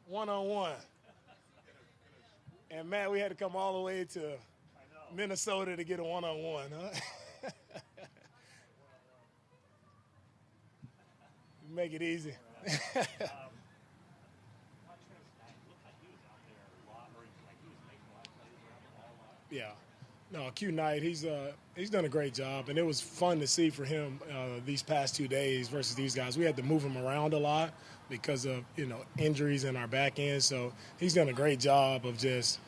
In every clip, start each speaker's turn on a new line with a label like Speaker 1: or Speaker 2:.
Speaker 1: One-on-one. And, Matt, we had to come all the way to Minnesota to get a one-on-one, huh? Make it easy. Yeah. No, Q Knight, he's done a great job, and it was fun to see for him these past 2 days versus these guys. We had to move him around a lot because of injuries in our back end. So he's done a great job of just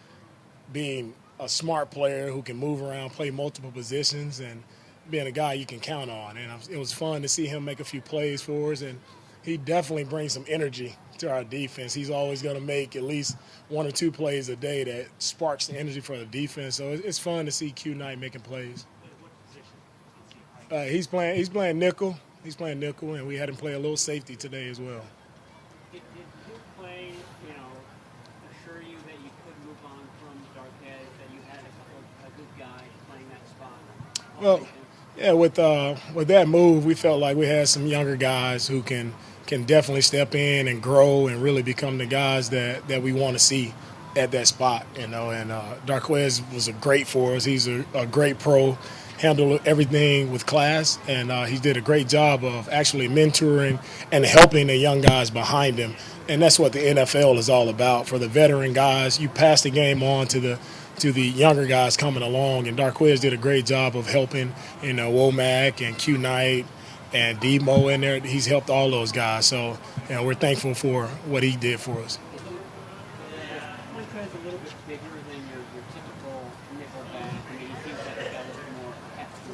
Speaker 1: being a smart player who can move around, play multiple positions, and being a guy you can count on. And it was fun to see him make a few plays for us, and he definitely brings some energy to our defense. He's always going to make at least one or two plays a day that sparks the energy for the defense. So it's fun to see Q Knight making plays. He's playing nickel. He's playing nickel, and we had him play a little safety today as well.
Speaker 2: Did his play, assure you that you could move on from Darquez, that you had a couple of good guys playing that spot?
Speaker 1: Well, yeah, with that move, we felt like we had some younger guys who can definitely step in and grow and really become the guys that we want to see at that spot, And Darquez was a great for us. He's a great pro, handled everything with class, and he did a great job of actually mentoring and helping the young guys behind him. And that's what the NFL is all about. For the veteran guys, you pass the game on to the younger guys coming along, and Darquez did a great job of helping, Womack and Q Knight and Demo in there. He's helped all those guys. So, we're thankful for what he did for us.
Speaker 2: Montrez a little bit bigger than your typical nickel back. I mean, he seems like he's got a little more heft to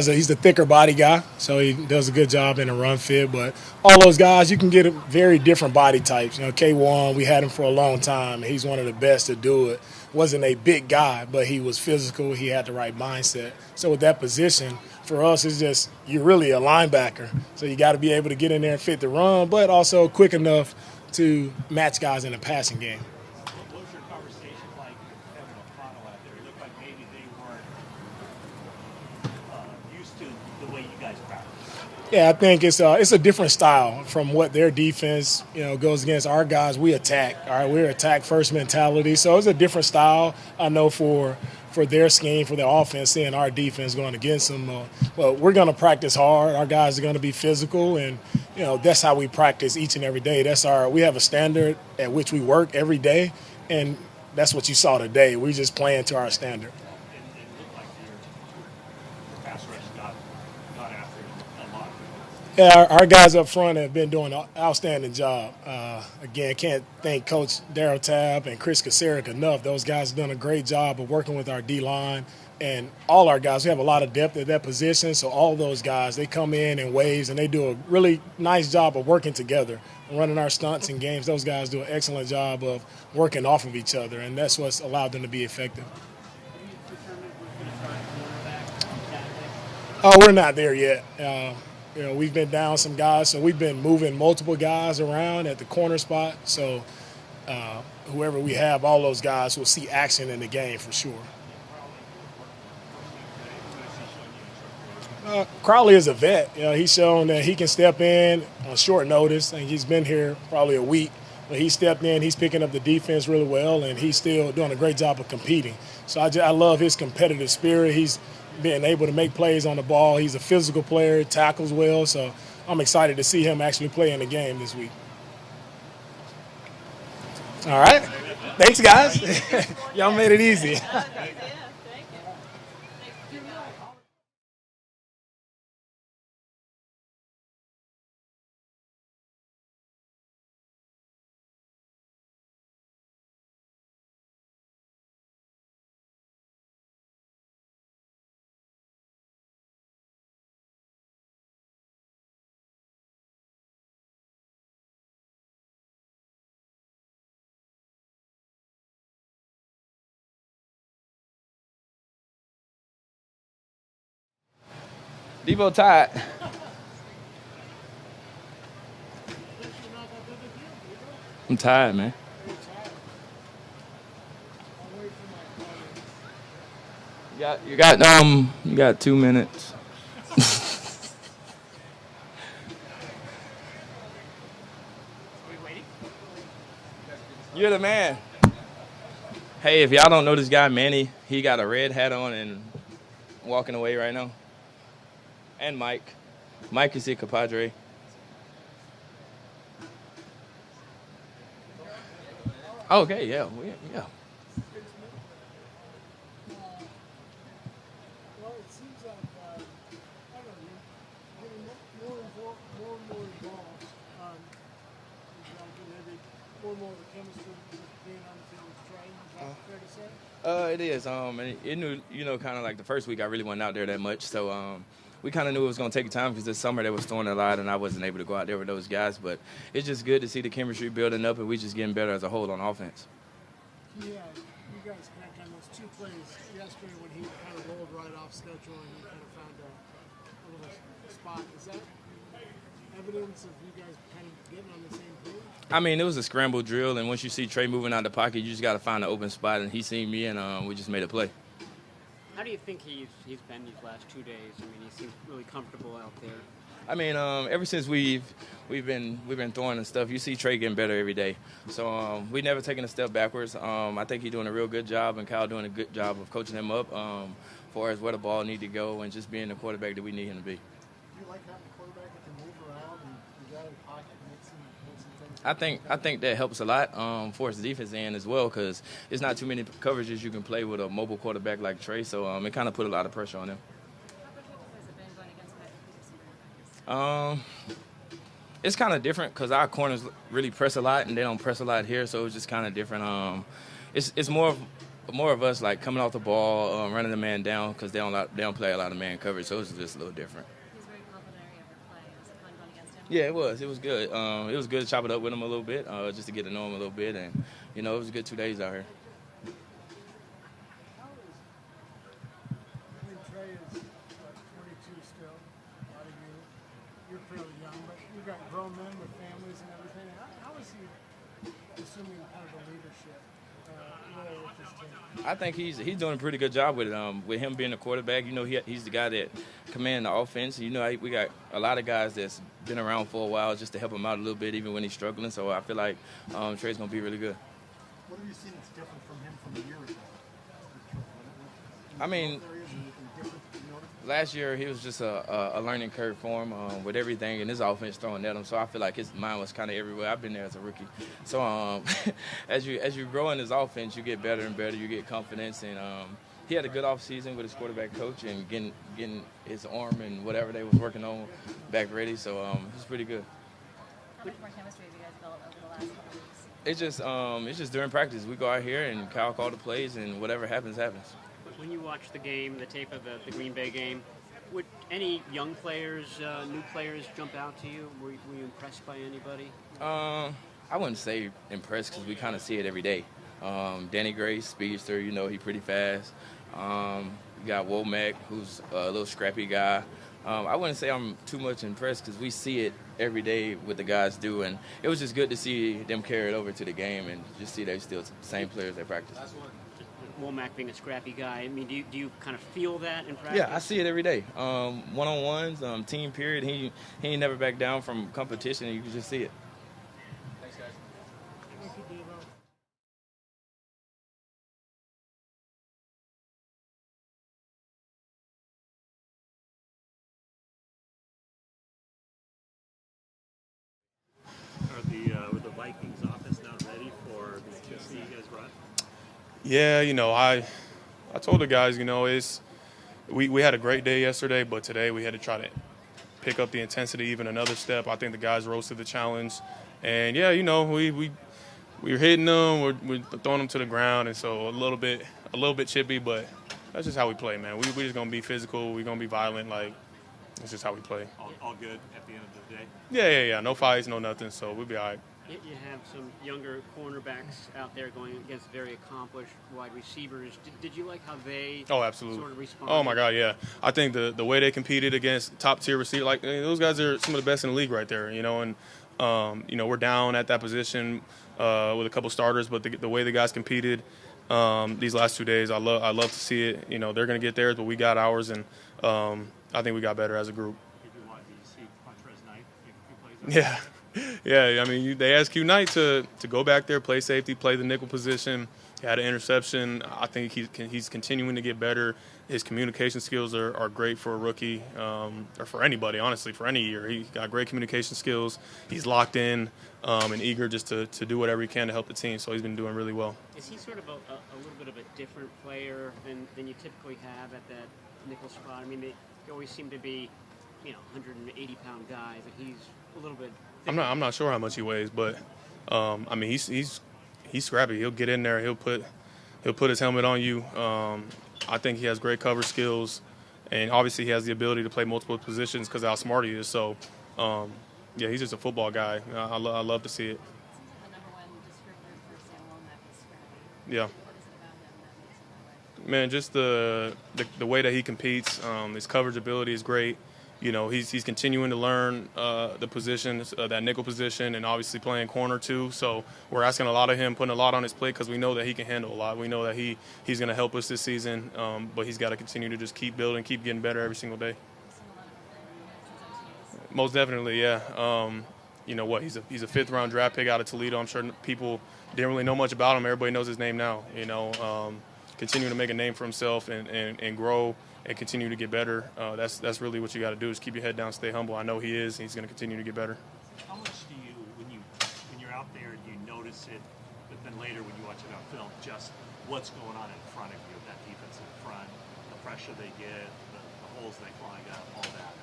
Speaker 2: it.
Speaker 1: He's a thicker body guy, so he does a good job in a run fit. But all those guys, you can get very different body types. K1, we had him for a long time. He's one of the best to do it. Wasn't a big guy, but he was physical. He had the right mindset. So with that position, for us, it's just you're really a linebacker. So you got to be able to get in there and fit the run, but also quick enough to match guys in the passing game.
Speaker 3: What was your conversation like with Kevin O'Connell out there? It looked like maybe they weren't used to the way you guys practice.
Speaker 1: Yeah, I think it's a different style from what their defense goes against. Our guys, we attack. All right, we're attack first mentality. So it's a different style. I know for their scheme, for their offense, seeing our defense going against them. But we're going to practice hard. Our guys are going to be physical, and that's how we practice each and every day. We have a standard at which we work every day, and that's what you saw today. We're just playing to our standard.
Speaker 3: It looked like your pass rush got after it a lot.
Speaker 1: Yeah, our guys up front have been doing an outstanding job. Again, can't thank Coach Darryl Tabb and Chris Kasarik enough. Those guys have done a great job of working with our D-line and all our guys. We have a lot of depth at that position, so all those guys, they come in waves, and they do a really nice job of working together, running our stunts and games. Those guys do an excellent job of working off of each other, and that's what's allowed them to be effective. Oh, we're not there yet. We've been down some guys, so we've been moving multiple guys around at the corner spot. So whoever we have, all those guys will see action in the game for sure. Crowley is a vet. He's shown that he can step in on short notice. I think he's been here probably a week, but he stepped in. He's picking up the defense really well, and he's still doing a great job of competing. So I love his competitive spirit. He's being able to make plays on the ball. He's a physical player, tackles well. So I'm excited to see him actually play in the game this week. All right. Thanks, guys. Y'all made it easy.
Speaker 4: Devo tied. I'm tired, man. You got 2 minutes. You're the man. Hey, if y'all don't know this guy, Manny, he got a red hat on and walking away right now. And Mike. Mike is here, compadre. Okay, yeah.
Speaker 5: Well, it seems like, I don't know, you're getting more and more involved. You know, maybe more and more of the chemistry being on the field with Trey. Is that fair to say?
Speaker 4: It is. And it knew, kind of like the first week I really wasn't out there that much. So we kind of knew it was going to take time because this summer they was throwing a lot and I wasn't able to go out there with those guys. But it's just good to see the chemistry building up and we just getting better as a whole on offense.
Speaker 5: Yeah, you guys connect on those two plays yesterday when he kind of rolled right off schedule and he kind of found a little spot. Is that evidence of you guys kind of getting on the same page?
Speaker 4: I mean, it was a scramble drill, and once you see Trey moving out the pocket, you just got to find an open spot, and he seen me, and we just made a play.
Speaker 2: How do you think he's been these last 2 days? I mean, he seems really comfortable out there.
Speaker 4: I mean, ever since we've been throwing and stuff, you see Trey getting better every day. So we never taken a step backwards. I think he's doing a real good job, and Kyle doing a good job of coaching him up as far as where the ball need to go and just being the quarterback that we need him to be.
Speaker 5: Do you like having a quarterback that can move around and you got in the pocket and make some things?
Speaker 4: I think that helps a lot for his defense end as well because it's not too many coverages you can play with a mobile quarterback like Trey. So it kind of put a lot of pressure on him. It's kind of different because our corners really press a lot and they don't press a lot here, so it's just kind of different. It's more of us like coming off the ball, running the man down because they don't play a lot of man coverage, so it's just a little different.
Speaker 6: He's very complimentary of your play. Was it fun going against him?
Speaker 4: Yeah, it was good. It was good to chop it up with him a little bit, just to get to know him a little bit, and it was a good 2 days out here.
Speaker 5: I mean, Trey is 22 still. A lot of you're fairly young, but you've got grown men with families and everything. How is he assuming kind of the leadership role with this team?
Speaker 4: I think he's doing a pretty good job with it. With him being a quarterback, he's the guy that commands the offense. We got a lot of guys that's been around for a while just to help him out a little bit, even when he's struggling. So I feel like Trey's gonna be really good.
Speaker 5: What have you seen that's different from him from a year ago?
Speaker 4: I mean, last year he was just a learning curve for him with everything in his offense thrown at him. So I feel like his mind was kind of everywhere. I've been there as a rookie. So as you grow in his offense, you get better and better. You get confidence. And he had a good offseason with his quarterback coach and getting his arm and whatever they was working on back ready. So it was pretty good.
Speaker 6: How much more chemistry have you guys built over the last couple weeks?
Speaker 4: It's just during practice. We go out here and Kyle call the plays and whatever happens, happens.
Speaker 2: When you watch the game, the tape of the Green Bay game, would any young players, new players jump out to you? Were you impressed by anybody?
Speaker 4: I wouldn't say impressed because we kind of see it every day. Danny Gray, speedster, he pretty fast. You got Womack, who's a little scrappy guy. I wouldn't say I'm too much impressed because we see it every day what the guys do, and it was just good to see them carry it over to the game and just see they're still the same players they practice.
Speaker 2: Womack being a scrappy guy, I mean, do you kind of feel that in practice?
Speaker 4: Yeah, I see it every day. One-on-ones, team period. He ain't never back down from competition, and you can just see it.
Speaker 5: Thank you, Devo.
Speaker 3: Were the Vikings office not ready for the intensity you guys brought?
Speaker 7: Yeah, I told the guys, we had a great day yesterday, but today we had to try to pick up the intensity even another step. I think the guys rose to the challenge, and yeah, we were hitting them, we're throwing them to the ground, and so a little bit chippy, but that's just how we play, man. We just gonna be physical, we're gonna be violent, that's just how we play.
Speaker 3: All good at the end of the day?
Speaker 7: Yeah. No fights, no nothing, so we'll be all right.
Speaker 2: You have some younger cornerbacks out there going against very accomplished wide receivers. Did you like how they
Speaker 7: absolutely.
Speaker 2: sort of responded?
Speaker 7: Oh, my God, yeah. I think the way they competed against top-tier receivers, those guys are some of the best in the league right there, and we're down at that position with a couple starters, but the way the guys competed these last 2 days, I love to see it. They're going to get theirs, but we got ours, and I think we got better as a group.
Speaker 3: Did you want to see Quantrez Knight make a few plays?
Speaker 7: Yeah, I mean, they asked Q Knight to go back there, play safety, play the nickel position. He had an interception. I think he's continuing to get better. His communication skills are great for a rookie, or for anybody, honestly, for any year. He got great communication skills. He's locked in and eager just to do whatever he can to help the team. So he's been doing really well.
Speaker 2: Is he sort of a little bit of a different player than you typically have at that nickel spot? I mean, they always seem to be, 180-pound guys, and he's a little bit.
Speaker 7: I'm not sure how much he weighs, but I mean he's scrappy. He'll get in there. He'll put his helmet on you. I think he has great cover skills, and obviously he has the ability to play multiple positions because of how smart he is. So yeah, he's just a football guy. I love to see it.
Speaker 6: The number one descriptor for Sam Womack is scrappy.
Speaker 7: Yeah.
Speaker 6: What is it about him that makes him that way?
Speaker 7: Man, just the way that he competes, his coverage ability is great. He's continuing to learn the positions, that nickel position, and obviously playing corner too. So we're asking a lot of him, putting a lot on his plate because we know that he can handle a lot. We know that he's going to help us this season, but he's got to continue to just keep building, keep getting better every single day.
Speaker 6: You've seen a lot of him since OTAs.
Speaker 7: Most definitely, yeah. He's a fifth-round draft pick out of Toledo. I'm sure people didn't really know much about him. Everybody knows his name now. Continuing to make a name for himself and grow and continue to get better. That's really what you got to do is keep your head down, stay humble. I know he is. He's going to continue to get better.
Speaker 3: How much do you, when you're out there, do you notice it, but then later when you watch it on film, just what's going on in front of you, that defensive front, the pressure they get, the holes they flying up, all that?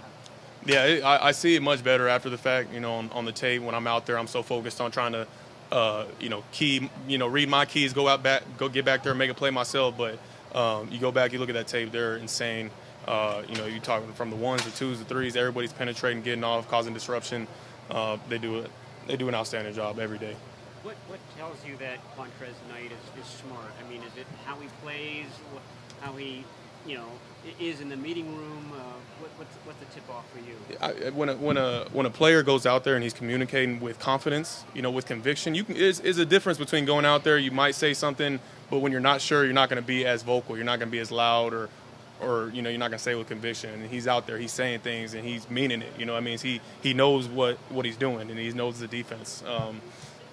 Speaker 7: Yeah, I see it much better after the fact. On the tape when I'm out there, I'm so focused on trying to, read my keys, go get back there and make a play myself. But you go back, you look at that tape, they're insane. You talk from the ones, the twos, the threes, everybody's penetrating, getting off, causing disruption. They do an outstanding job every day.
Speaker 2: What tells you that Quantrez Knight is smart? I mean, is it how he plays, how he, is in the meeting room? What's the tip off for you?
Speaker 7: When a player goes out there and he's communicating with confidence, with conviction, is a difference between going out there. You might say something, but when you're not sure, you're not going to be as vocal. You're not going to be as loud, or you're not going to say with conviction. And he's out there, he's saying things, and he's meaning it. I mean, he knows what he's doing, and he knows the defense.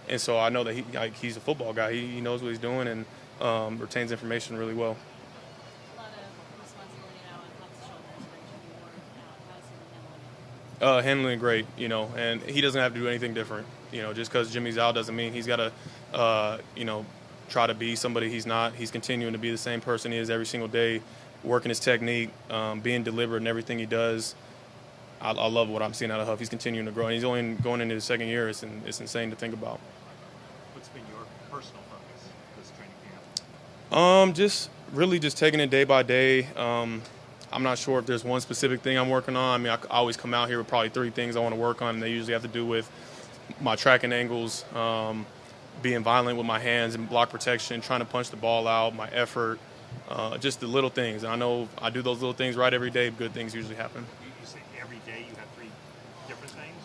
Speaker 7: And so I know that he's a football guy. He knows what he's doing and retains information really well.
Speaker 6: A lot of responsibility now on Huck's shoulders for Jimmy Ward. How's he handling it?
Speaker 7: Handling it great, and he doesn't have to do anything different. Just because Jimmy's out doesn't mean he's got to, try to be somebody he's not. He's continuing to be the same person he is every single day, working his technique, being deliberate in everything he does. I love what I'm seeing out of Huff. He's continuing to grow, and he's only going into his second year. It's insane to think about.
Speaker 3: What's been your personal focus this training camp?
Speaker 7: Just taking it day by day. I'm not sure if there's one specific thing I'm working on. I mean, I always come out here with probably 3 things I want to work on, and they usually have to do with my tracking angles, being violent with my hands and block protection, trying to punch the ball out, my effort, just the little things. And I know I do those little things right every day. Good things usually happen.
Speaker 3: You say every day you have 3 different things?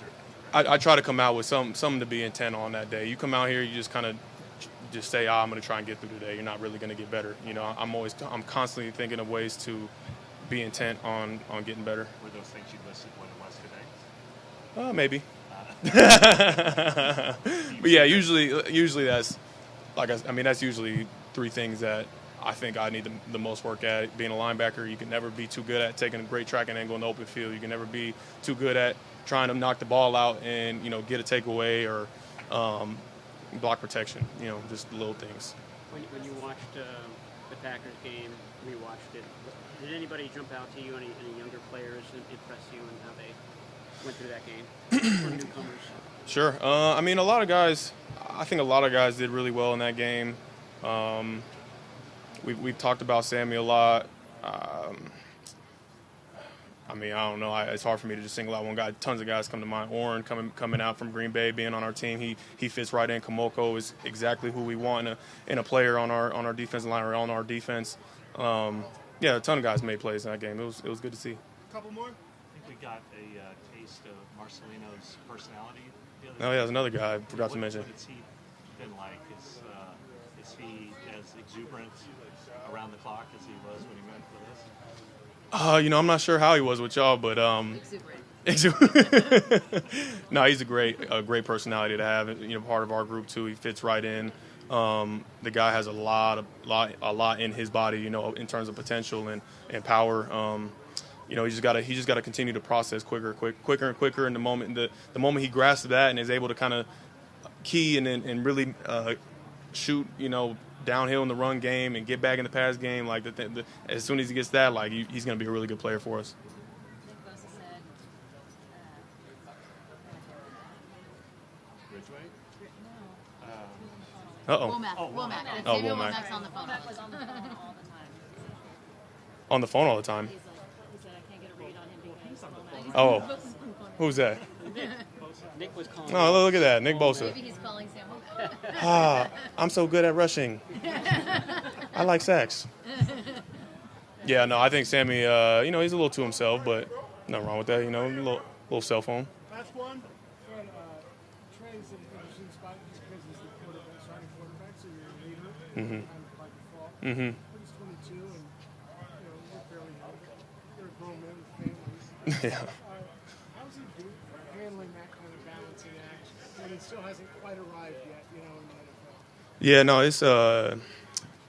Speaker 7: I try to come out with something to be intent on that day. You come out here, you just kind of just say, I'm going to try and get through today. You're not really going to get better. I'm constantly thinking of ways to be intent on getting better.
Speaker 3: Were those things you listed what it was today?
Speaker 7: Maybe. But yeah, usually that's that's usually 3 things that I think I need the most work at. Being a linebacker, you can never be too good at taking a great tracking angle in the open field. You can never be too good at trying to knock the ball out and get a takeaway or block protection. Just the little things.
Speaker 2: When you watched the Packers game, rewatched it, did anybody jump out to you? Any younger players impress you in how they went through that game for newcomers?
Speaker 7: Sure. I think a lot of guys did really well in that game. We've talked about Sammy a lot. I don't know. It's hard for me to just single out one guy. Tons of guys come to mind. Orrin coming out from Green Bay, being on our team. He fits right in. Kamoko is exactly who we want in a player on our defensive line or on our defense. A ton of guys made plays in that game. It was good to see.
Speaker 3: A couple more? I think we got a taste of Marcelino's personality the other day.
Speaker 7: Oh, yeah, there's another guy I forgot to mention.
Speaker 3: What has he been like? Is he as exuberant around the clock as he was when he went with us?
Speaker 7: I'm not sure how he was with y'all, but
Speaker 6: Exuberant.
Speaker 7: No, he's a great personality to have. Part of our group too. He fits right in. The guy has a lot in his body. In terms of potential and power. He just gotta continue to process quicker and quicker. And the moment he grasps that and is able to kind of key and really shoot, downhill in the run game and get back in the pass game, like as soon as he gets that, like he's gonna be a really good player for us. Uh-oh.
Speaker 6: Womack.
Speaker 7: Oh,
Speaker 6: Samuel
Speaker 7: Womack.
Speaker 6: Womack's on the phone. Womack was on the phone all the time.
Speaker 7: On the phone all the time.
Speaker 6: He said, I can't get a read on him because Womack.
Speaker 7: Oh, who's that?
Speaker 2: Nick was calling.
Speaker 7: Oh, look at that, Nick Bosa.
Speaker 6: Maybe he's calling Sam Womack.
Speaker 7: I'm so good at rushing. I like sacks. Yeah, no, I think Sammy, he's a little to himself, but nothing wrong with that. A little cell phone.
Speaker 5: Last one. Fred, Trey's an interesting spot just because he's the starting quarterback, so you're a leader.
Speaker 7: Mm-hmm.
Speaker 5: Kind of by default.
Speaker 7: Mm-hmm.
Speaker 5: But he's 22, and you're fairly young. You're a grown man with families.
Speaker 7: Yeah.
Speaker 5: How's he handling that kind of balancing act when he still hasn't quite arrived yet, in the NFL?
Speaker 7: Yeah, no, it's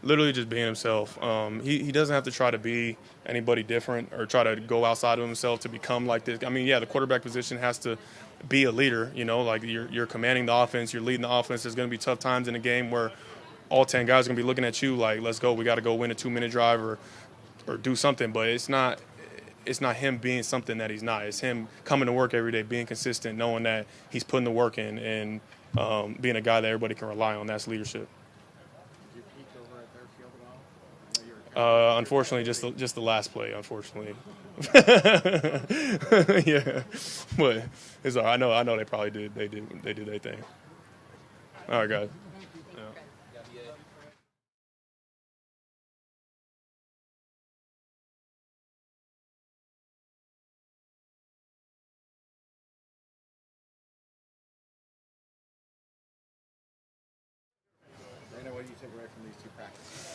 Speaker 7: literally just being himself. He doesn't have to try to be anybody different or try to go outside of himself to become like this. I mean, yeah, the quarterback position has to be a leader, like you're commanding the offense, you're leading the offense. There's going to be tough times in the game where all 10 guys are going to be looking at you like, let's go, we got to go win a 2-minute drive or do something. But it's not him being something that he's not. It's him coming to work every day, being consistent, knowing that he's putting the work in and being a guy that everybody can rely on. That's leadership.
Speaker 8: Did you peek over at their field at all?
Speaker 7: Unfortunately, just the last play. Unfortunately, yeah, but it's all right. I know they probably did. They did their thing. All right, guys. Yeah.
Speaker 8: Brandon, what do you take away from these two practices?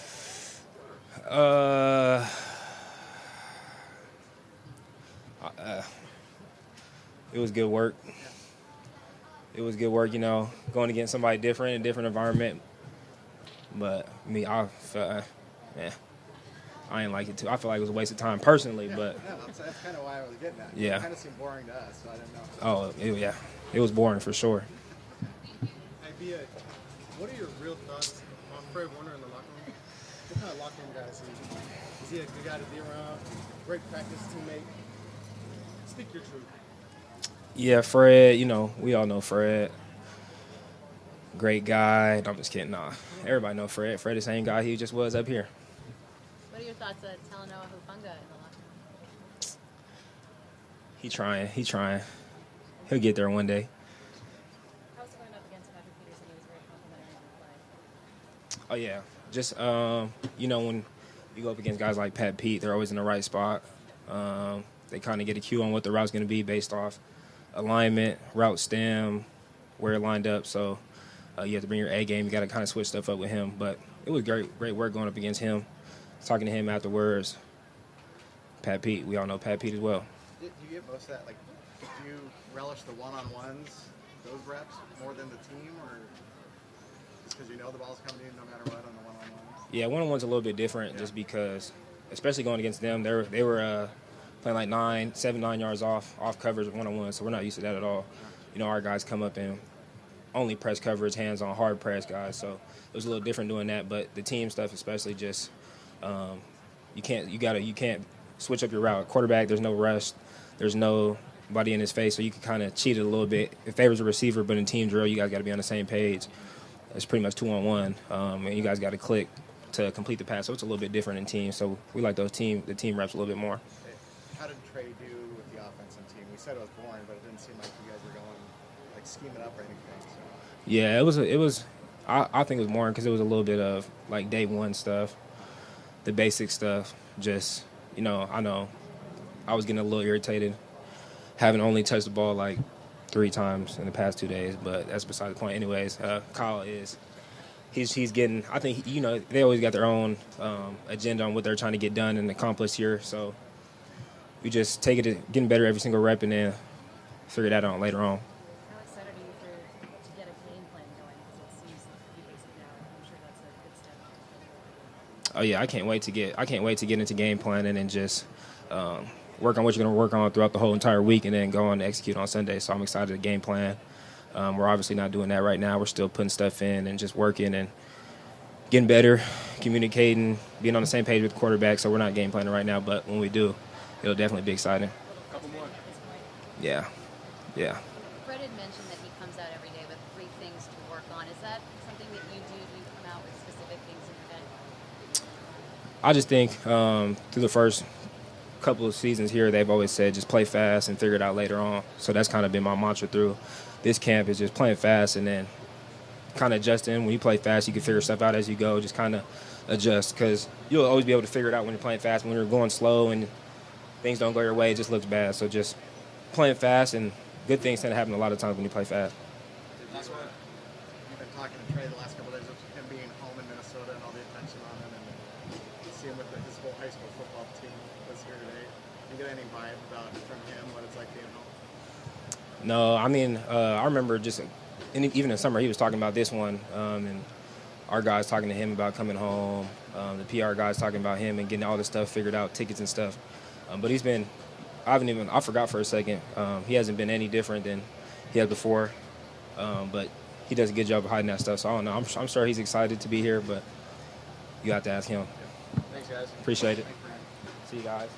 Speaker 9: It was good work. It was good work, going against somebody different, in a different environment. But me, I ain't like it too. I feel like it was a waste of time personally, but
Speaker 8: No, that's kind of why I was getting at.
Speaker 9: Yeah.
Speaker 8: It kind of seemed boring to us, so I didn't know.
Speaker 9: it was boring for sure.
Speaker 10: Hey, B.A., what are your real thoughts on Fred Warner in the locker room? What kind of locker room guy is he? Is he a good guy to be around? Great practice teammate? Speak your truth.
Speaker 9: Yeah, Fred, we all know Fred. Great guy. No, I'm just kidding. Nah, everybody know Fred. Fred the same guy he just was up here.
Speaker 6: What are your thoughts on Talanoa Hufanga in the locker room?
Speaker 9: He trying. He'll get there one day.
Speaker 6: How's it going up against Patrick Peterson? He was very complimentary in the play.
Speaker 9: Oh, yeah. Just, when you go up against guys like Pat Pete, they're always in the right spot. They kind of get a cue on what the route's going to be based off alignment, route stem, where it lined up. So you have to bring your A game. You got to kind of switch stuff up with him. But it was great work going up against him. Talking to him afterwards. Pat Pete, we all know Pat Pete as well.
Speaker 8: Do you get most of that? Like, do you relish the one-on-ones, those reps, more than the team, or just because the ball's coming in no matter what on the one-on-ones?
Speaker 9: Yeah, one-on-one's a little bit different just because, especially going against them, they were playing like 7-9 yards off coverage one-on-one, so we're not used to that at all. Our guys come up and only press coverage, hands-on, hard press guys, so it was a little different doing that. But the team stuff, especially, just you can't switch up your route. Quarterback, there's no rush, there's nobody in his face, so you can kind of cheat it a little bit. It favors a receiver, but in team drill, you guys got to be on the same page. It's pretty much 2-on-1, and you guys got to click to complete the pass, so it's a little bit different in team. So we like the team reps a little bit more.
Speaker 8: How did Trey do with the offense and team? We said it was boring, but it didn't seem like you guys were going scheming up or anything. So.
Speaker 9: Yeah, it was. I think it was more because it was a little bit of like day one stuff, the basic stuff. Just I know I was getting a little irritated, having only touched the ball like 3 times in the past 2 days, but that's beside the point. Anyways, Kyle he's getting. I think they always got their own agenda on what they're trying to get done and accomplish here. So we just take it to getting better every single rep, and then figure that out later on.
Speaker 6: How excited are you to get a game plan going? Because it seems like you basic now. I'm sure that's a good step.
Speaker 9: Oh yeah, I can't wait to get into game planning and just work on what you're going to work on throughout the whole entire week, and then go on to execute on Sunday. So I'm excited to game plan. We're obviously not doing that right now. We're still putting stuff in and just working and getting better, communicating, being on the same page with the quarterback. So we're not game planning right now, but when we do, it'll definitely be exciting.
Speaker 6: Couple more. At this point.
Speaker 9: Yeah.
Speaker 6: Fred had mentioned that he comes out every day with 3 things to work on. Is that something that you do? Do you come out with specific things in your head?
Speaker 9: I just think through the first couple of seasons here, they've always said just play fast and figure it out later on. So that's kind of been my mantra through this camp, is just playing fast and then kind of adjusting. When you play fast, you can figure stuff out as you go. Just kind of adjust, because you'll always be able to figure it out when you're playing fast. When you're going slow and things don't go your way, it just looks bad. So just playing fast, and good things tend to happen a lot of times when you play fast.
Speaker 8: Last one. You've been talking to Trey the last couple of days of him being home in Minnesota and all the attention on him, and see him with his whole high school football team was here today. You get any vibe from him, what it's like being home?
Speaker 9: No, I mean, I remember just even in summer he was talking about this one, and our guys talking to him about coming home, the PR guys talking about him and getting all this stuff figured out, tickets and stuff. But he's been, I forgot for a second, he hasn't been any different than he had before, but he does a good job of hiding that stuff. So I don't know, I'm sure he's excited to be here, but you have to ask him.
Speaker 8: Thanks, guys.
Speaker 9: Appreciate it. See you guys.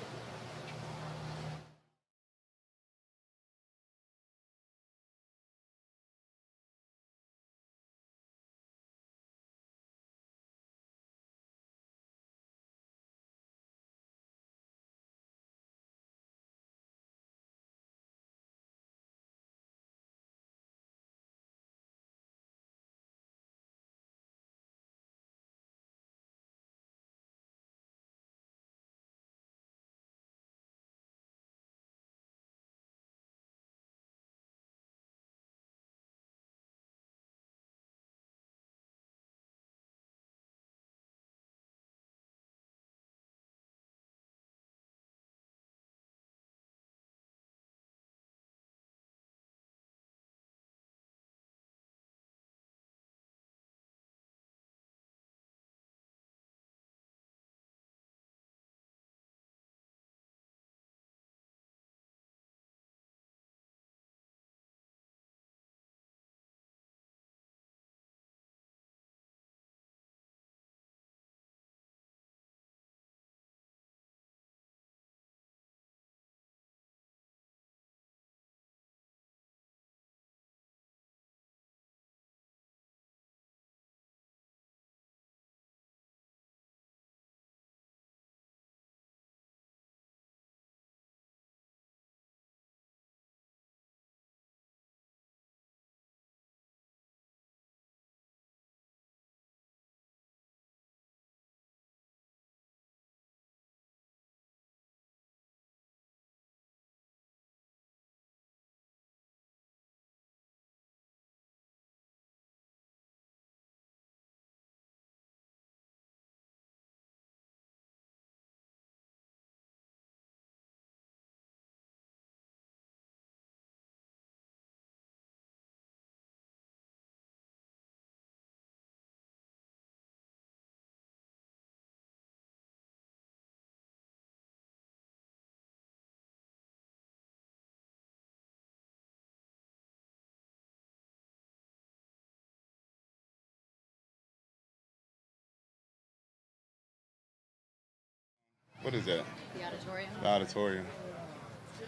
Speaker 11: What is that?
Speaker 6: The auditorium?
Speaker 11: The auditorium.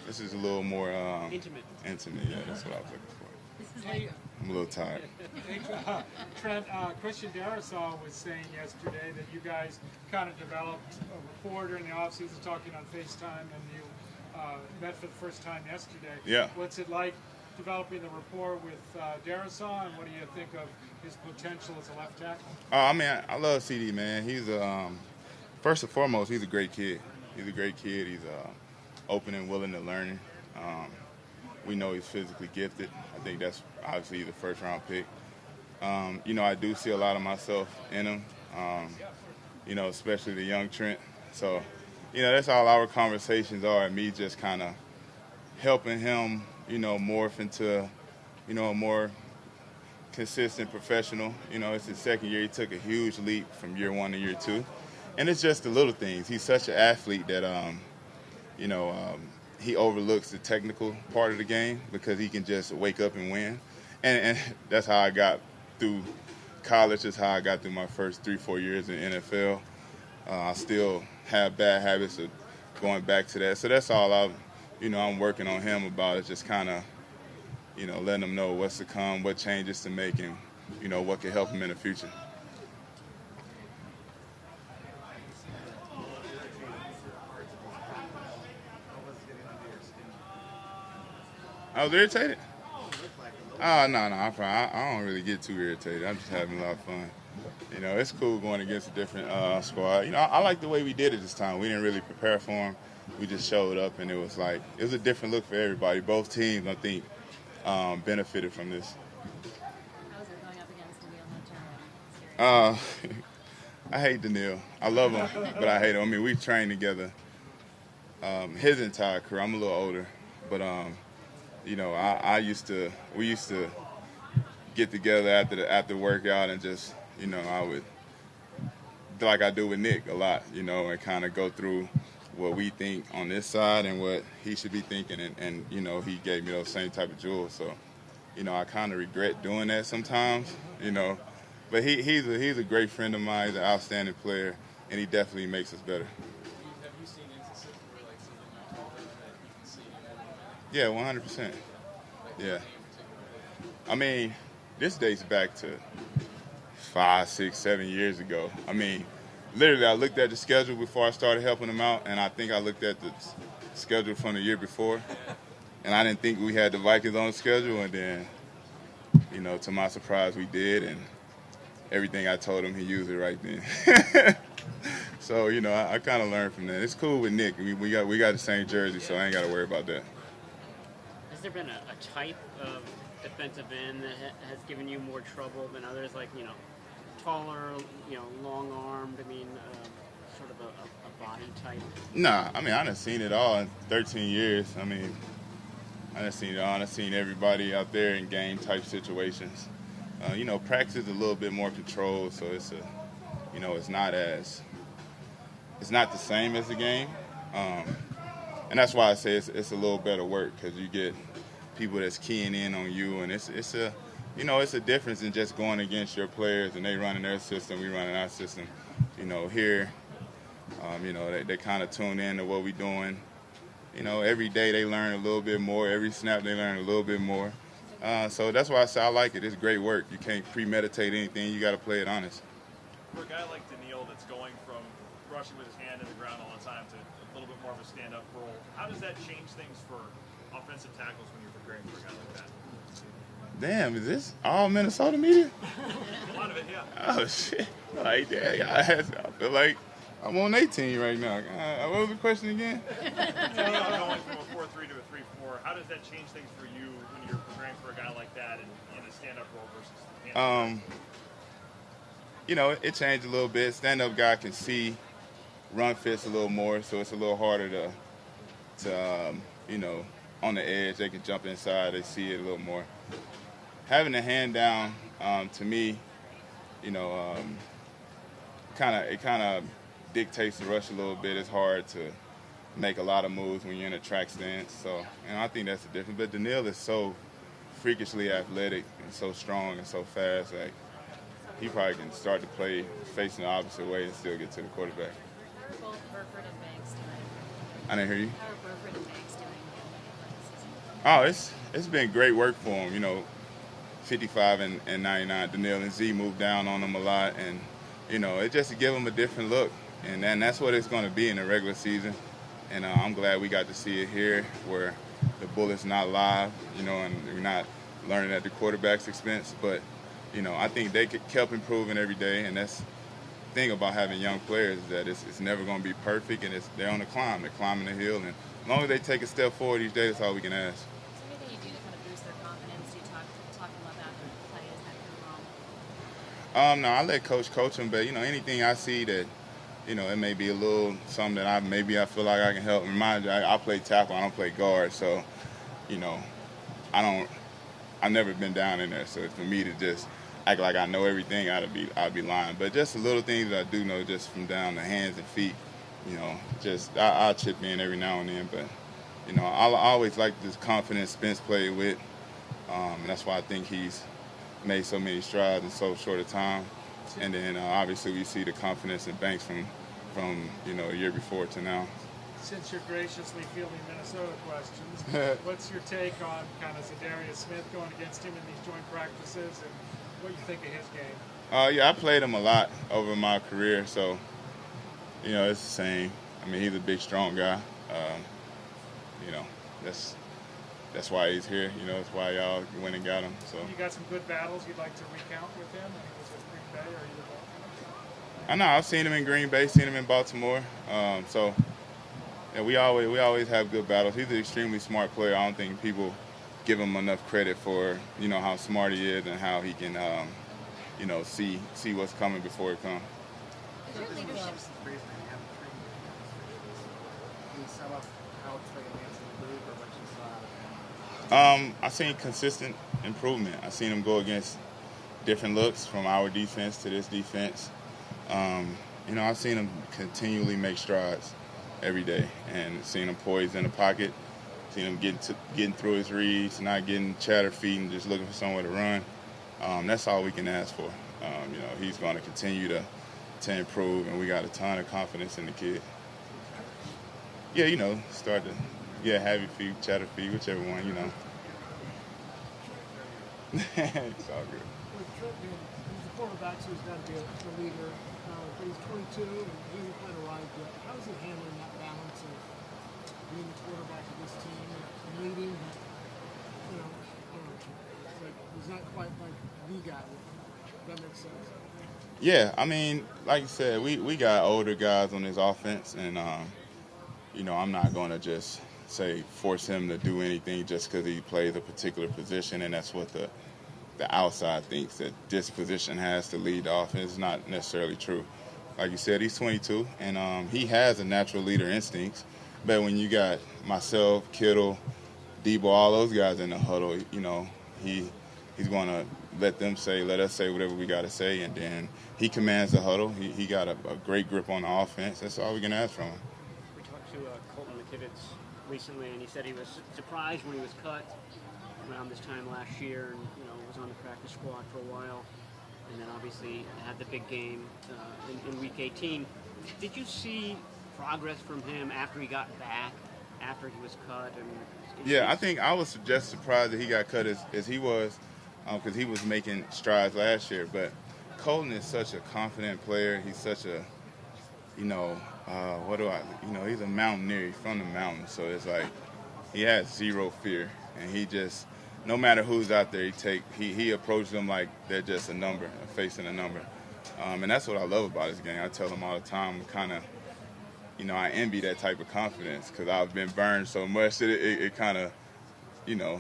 Speaker 11: This is a little more
Speaker 2: Intimate.
Speaker 11: Yeah, that's what I was looking for.
Speaker 6: This is like
Speaker 11: I'm a little tired.
Speaker 5: Trent, Christian Darrisaw was saying yesterday that you guys kind of developed a rapport during the offseason, talking on FaceTime, and you met for the first time yesterday.
Speaker 11: Yeah.
Speaker 5: What's it like developing the rapport with Darrisaw, and what do you think of his potential as a left tackle?
Speaker 11: I mean, I love CD, man. He's first and foremost, he's a great kid. He's open and willing to learn. We know he's physically gifted. I think that's obviously the first round pick. I do see a lot of myself in him, especially the young Trent. So, that's all our conversations are, and me just kind of helping him morph into, a more consistent professional. It's his second year. He took a huge leap from year 1 to year 2. And it's just the little things. He's such an athlete that, he overlooks the technical part of the game because he can just wake up and win. And that's how I got through college. That's how I got through my first 3-4 years in the NFL. I still have bad habits of going back to that. So that's all I'm working on him about, is just kind of, letting him know what's to come, what changes to make, and, what can help him in the future. I was irritated? Oh, no, I don't really get too irritated. I'm just having a lot of fun. It's cool going against a different squad. I like the way we did it this time. We didn't really prepare for them. We just showed up, and it was a different look for everybody. Both teams, I think, benefited from this.
Speaker 6: How was it going up against Neil Hunter?
Speaker 11: I hate Daniil. I love him, but I hate him. I mean, we've trained together his entire career. I'm a little older, but we used to get together after workout and just, I would, like I do with Nick a lot, and kind of go through what we think on this side and what he should be thinking, and he gave me those same type of jewels. So, I kind of regret doing that sometimes, but he's a great friend of mine. He's an outstanding player, and he definitely makes us better.
Speaker 12: Have you seen instances where something you told him that you can see
Speaker 11: Yeah, 100%. Yeah. I mean, this dates back to 5, 6, 7 years ago. I mean, literally, I looked at the schedule before I started helping him out, and I think I looked at the schedule from the year before, and I didn't think we had the Vikings on the schedule, and then, to my surprise, we did, and everything I told him, he used it right then. So, I kind of learned from that. It's cool with Nick. We got the same jersey, so I ain't got to worry about that.
Speaker 2: Has there been a type of defensive end that has given you more trouble than others? Like, taller, long-armed. I mean, sort of a body type.
Speaker 11: Nah, I mean, I done seen it all in 13 years. I mean, I done seen it all. I done seen everybody out there in game-type situations. Practice is a little bit more controlled, so it's it's not the same as the game. And that's why I say it's a little better work, because you get people that's keying in on you, and it's a difference in just going against your players and they running their system, we running our system. Here, they kind of tune in to what we doing. Every day they learn a little bit more. Every snap they learn a little bit more. So that's why I say I like it. It's great work. You can't premeditate anything. You got to play it honest.
Speaker 3: For a guy like Daniil that's going from rushing with his hand in the ground all the time to a little bit more of a stand-up role, how does that change things for offensive tackles when you're preparing for a guy like that?
Speaker 11: Damn, is this all Minnesota media?
Speaker 3: A lot of it, yeah.
Speaker 11: Oh, shit. Like, I feel like I'm on 18 right now. What was the question again?
Speaker 3: Going from a 4-3 to a 3-4, how does that change things for you when you're preparing for a guy like that in a stand-up role versus hand?
Speaker 11: It changed a little bit. Stand-up guy can see run fits a little more, so it's a little harder to on the edge. They can jump inside. They see it a little more. Having the hand down, to me, it kind of dictates the rush a little bit. It's hard to make a lot of moves when you're in a track stance. So, I think that's the difference. But Daniil is so freakishly athletic and so strong and so fast. Like, he probably can start to play facing the opposite way and still get to the quarterback.
Speaker 6: How are both Burford and Banks doing?
Speaker 11: I didn't hear you.
Speaker 6: How are Burford and Banks doing?
Speaker 11: Oh, it's been great work for him. 55 and 99. Daniil and Z moved down on him a lot, and it just to give him a different look, and that's what it's going to be in the regular season. And I'm glad we got to see it here, where the bullet's not live, and we're not learning at the quarterback's expense. But I think they kept improving every day, and that's the thing about having young players, is that it's never going to be perfect, and they're on the climb. They're climbing the hill, and as long as they take a step forward each day, that's all we can ask.
Speaker 6: Is there anything you do to kind of boost their confidence? Do you talk them up after the play? Is that kind of wrong?
Speaker 11: No, I let coach them, but anything I see that it may be a little something that I feel like I can help. Remind you, I play tackle, I don't play guard, so I've never been down in there. So for me to just act like I know everything, I'd be lying. But just the little things that I do know, just from down the hands and feet, just I'll chip in every now and then. But I always like this confidence Spence played with, and that's why I think he's made so many strides in so short a time. And then obviously we see the confidence in Banks from a year before to now.
Speaker 13: Since you're graciously fielding Minnesota questions, what's your take on kind of Zadarius Smith going against him in these joint practices, and what you think of his game?
Speaker 11: Yeah, I played him a lot over my career, so it's the same. I mean, he's a big, strong guy. That's why he's here. That's why y'all went and got him. So
Speaker 13: you got some good battles you'd like to recount with him? I mean, was it Green Bay or either Baltimore?
Speaker 11: I know I've seen him in Green Bay, seen him in Baltimore. So yeah, we always have good battles. He's an extremely smart player. I don't think people give him enough credit for how smart he is and how he can see what's coming before it comes.
Speaker 6: Is your leadership?
Speaker 8: Can you sum up how Trey enhanced the league or what you saw out of him?
Speaker 11: I've seen consistent improvement. I've seen him go against different looks from our defense to this defense. I've seen him continually make strides every day, and seen him poised in the pocket, seen him getting through his reads, not getting chatter feet and just looking for somewhere to run. That's all we can ask for. He's going to continue to improve, and we got a ton of confidence in the kid. Yeah, start to heavy feet, chatter feet, whichever one, It's all good.
Speaker 5: With Trent, he's a quarterback, so he's got to be a leader. But he's 22 and he hasn't quite arrived yet. How is he handling that balance of being the quarterback of this team and leading? But, he's not quite like the guy. If that makes sense.
Speaker 11: Yeah, I mean, like you said, we got older guys on this offense, and I'm not going to just force him to do anything just because he plays a particular position, and that's what the outside thinks, that this position has to lead the offense. It's not necessarily true. Like you said, he's 22, and he has a natural leader instincts. But when you got myself, Kittle, Debo, all those guys in the huddle, he's going to let us say whatever we got to say, and then he commands the huddle. He got a great grip on the offense. That's all we can ask from him.
Speaker 2: We talked to Colton McKivitz recently, and he said he was surprised when he was cut around this time last year, and was on the practice squad for a while, and then obviously had the big game in Week 18. Did you see progress from him after he got back, after he was cut?
Speaker 11: Yeah, I think I was just surprised that he got cut as he was, because he was making strides last year. But Colton is such a confident player. He's such a, he's a mountaineer. He's from the mountains, so it's like he has zero fear, and he just, no matter who's out there, he approaches them like they're just a number, facing a number. And that's what I love about his game. I tell him all the time, I envy that type of confidence, because I've been burned so much that it kind of, a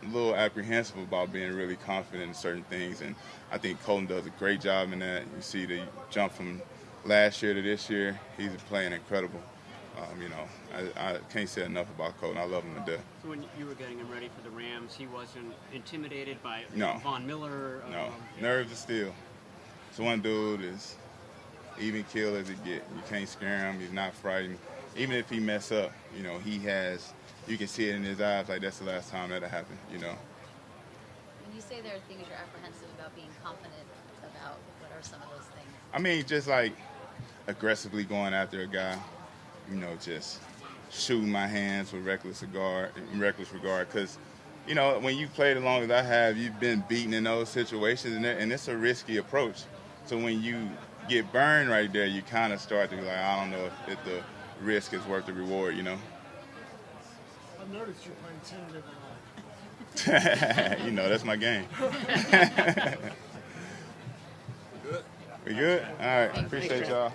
Speaker 11: little apprehensive about being really confident in certain things. And I think Colton does a great job in that. You see the jump from last year to this year, he's playing incredible. I can't say enough about Colton. I love him to death.
Speaker 2: So when you were getting him ready for the Rams, he wasn't intimidated by
Speaker 11: No.
Speaker 2: Von Miller?
Speaker 11: No, nerves of steel. This one dude is even kill as it get. You can't scare him. He's not frightened. Even if he mess up, you can see it in his eyes like that's the last time that'll happen,
Speaker 6: When you say there are things you're apprehensive about being confident about, what are some of those things?
Speaker 11: I mean, just like aggressively going after a guy, just shooting my hands with reckless regard, because, when you played as long as I have, you've been beaten in those situations, and it's a risky approach. So when you get burned right there, you kind of start to be like, I don't know if the risk is worth the reward,
Speaker 5: I've noticed you're playing tentative a lot.
Speaker 11: That's my game. We good? All right. Appreciate y'all.